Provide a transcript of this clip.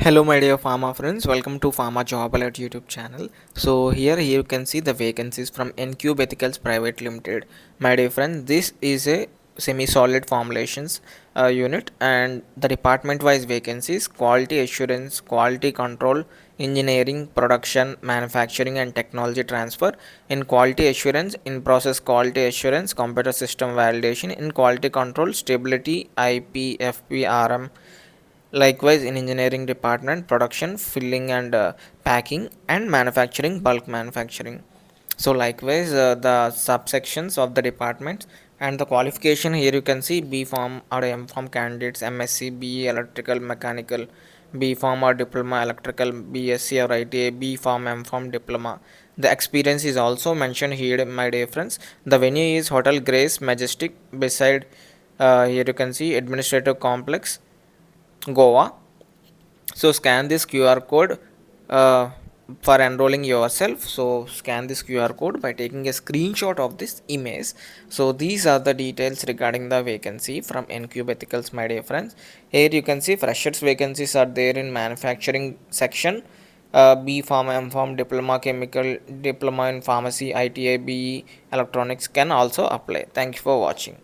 Hello my dear pharma friends, welcome to Pharma Job Alert YouTube channel. So here you can see the vacancies from Encube Ethicals Private Limited. My dear friend, this is a semi-solid formulations unit, and the department wise vacancies: quality assurance, quality control, engineering, production, manufacturing and technology transfer. In quality assurance, in process quality assurance, computer system validation. In quality control, stability, IP, FP, RM. Likewise, in engineering department, production, filling and packing, and manufacturing, bulk manufacturing. So likewise, the subsections of the departments and the qualification here you can see: B Farm or M Farm candidates, MSc, BE electrical mechanical, B Farm or diploma electrical, BSc or ITA, B Farm, M Farm diploma. The experience is also mentioned here, my dear friends. The venue is Hotel Grace Majestic beside, here you can see, administrative complex, Goa. So scan this QR code uh, for enrolling yourself. So scan this QR code by taking a screenshot of this image. So these are the details regarding the vacancy from Encube Ethicals, my dear friends. Here you can see freshers vacancies are there in manufacturing section. B Farm, M Farm, Diploma Chemical, Diploma in Pharmacy, ITA, BE Electronics can also apply. Thank you for watching.